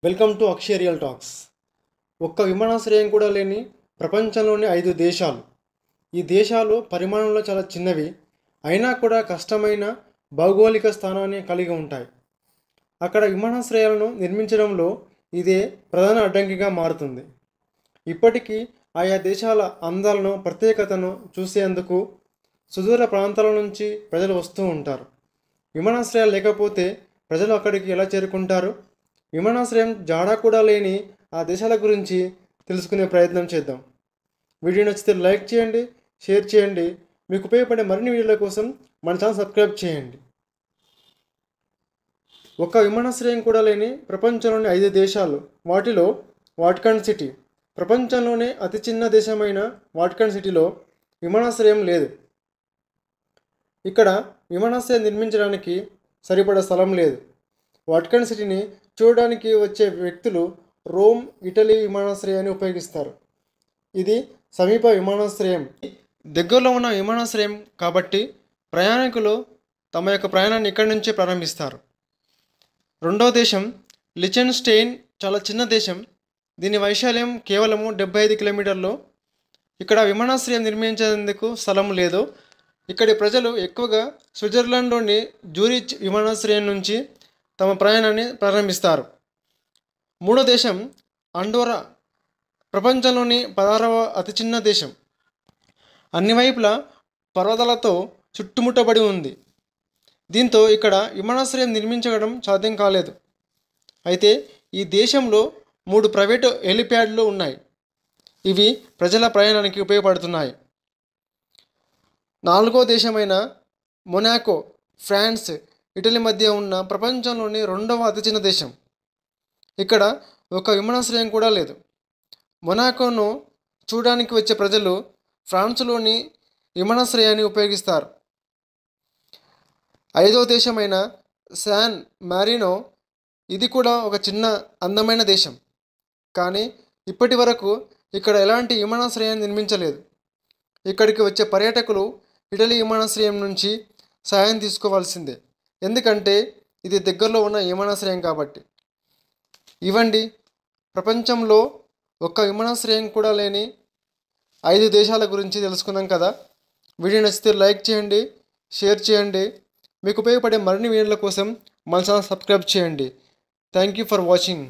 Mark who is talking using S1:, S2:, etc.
S1: Welcome to Akshay real talks. ఒక్క విమానాశ్రయం కూడా లేని ప్రపంచంలోని 5 దేశాలు. ఈ దేశాలు పరిమాణంలో చాలా చిన్నవి, అయినా కూడా కష్టమైన భౌగోళిక స్థానాన్ని కలిగి ఉంటాయి. అక్కడ విమానాశ్రయాలను నిర్మించడంలో ఇదే ప్రధాన అడ్డంకిగా మారుతుంది. ఇప్పటికీ ఆయా దేశాల అందాలను, ప్రత్యేకతను చూసేందుకు సుదూర ప్రాంతాల నుంచి ప్రజలు వస్తూ ఉంటారు. విమానాశ్రయాలు లేకపోతే ప్రజలు అక్కడికి ఎలా చేరుకుంటారు? విమానాశ్రయం జాడా కూడా లేని ఆ దేశాల గురించి తెలుసుకునే ప్రయత్నం చేద్దాం. వీడియో నచ్చితే లైక్ చేయండి, షేర్ చేయండి. మీకు ఉపయోగపడే మరిన్ని వీడియోల కోసం మన ఛానల్ సబ్స్క్రైబ్ చేయండి. ఒక్క విమానాశ్రయం కూడా లేని ప్రపంచంలోని 5 దేశాలు. వాటిలో వాటికన్ సిటీ. ప్రపంచంలోనే అతి చిన్న దేశమైన వాటికన్ సిటీలో విమానాశ్రయం లేదు. ఇక్కడ విమానాశ్రయం నిర్మించడానికి సరిపడా స్థలం లేదు. వాటికన్ సిటీని చూడడానికి వచ్చే వ్యక్తులు రోమ్, ఇటలీ విమానాశ్రయాన్ని ఉపయోగిస్తారు. ఇది సమీప విమానాశ్రయం. దగ్గరలో ఉన్న విమానాశ్రయం కాబట్టి ప్రయాణికులు తమ యొక్క ప్రయాణాన్ని ఇక్కడి నుంచే ప్రారంభిస్తారు. రెండవ దేశం లిచెన్స్టెయిన్. చాలా చిన్న దేశం. దీని వైశాల్యం కేవలము 75 కిలోమీటర్లు. ఇక్కడ విమానాశ్రయం నిర్మించేందుకు స్థలం లేదు. ఇక్కడి ప్రజలు ఎక్కువగా స్విట్జర్లాండ్లోని జూరిచ్ విమానాశ్రయం నుంచి తమ ప్రయాణాన్ని ప్రారంభిస్తారు. మూడో దేశం అండోరా. ప్రపంచంలోని 16వ అతి చిన్న దేశం. అన్ని వైపులా పర్వతాలతో చుట్టుముట్టబడి ఉంది. దీంతో ఇక్కడ విమానాశ్రయం నిర్మించడం సాధ్యం కాలేదు. అయితే ఈ దేశంలో 3 ప్రైవేటు హెలిప్యాడ్లు ఉన్నాయి. ఇవి ప్రజల ప్రయాణానికి ఉపయోగపడుతున్నాయి. నాలుగో దేశమైన మొనాకో, ఫ్రాన్స్, ఇటలీ మధ్య ఉన్న ప్రపంచంలోని 2వ అతి చిన్న దేశం. ఇక్కడ ఒక విమానాశ్రయం కూడా లేదు. మొనాకోను చూడడానికి వచ్చే ప్రజలు ఫ్రాన్స్లోని విమానాశ్రయాన్ని ఉపయోగిస్తారు. ఐదవ దేశమైన శాన్ మారినో. ఇది కూడా ఒక చిన్న అందమైన దేశం, కానీ ఇప్పటి వరకు ఇక్కడ ఎలాంటి విమానాశ్రయాన్ని నిర్మించలేదు. ఇక్కడికి వచ్చే పర్యాటకులు ఇటలీ విమానాశ్రయం నుంచి సాయం తీసుకోవాల్సిందే, ఎందుకంటే ఇది దగ్గరలో ఉన్న విమానాశ్రయం కాబట్టి. ఇవండి ప్రపంచంలో ఒక్క విమానాశ్రయం కూడా లేని 5 దేశాల గురించి తెలుసుకున్నాం కదా. వీడియో నచ్చితే లైక్ చేయండి, షేర్ చేయండి. మీకు ఉపయోగపడే మరిన్ని వీడియోల కోసం మన ఛానల్ సబ్స్క్రైబ్ చేయండి. Thank you for watching.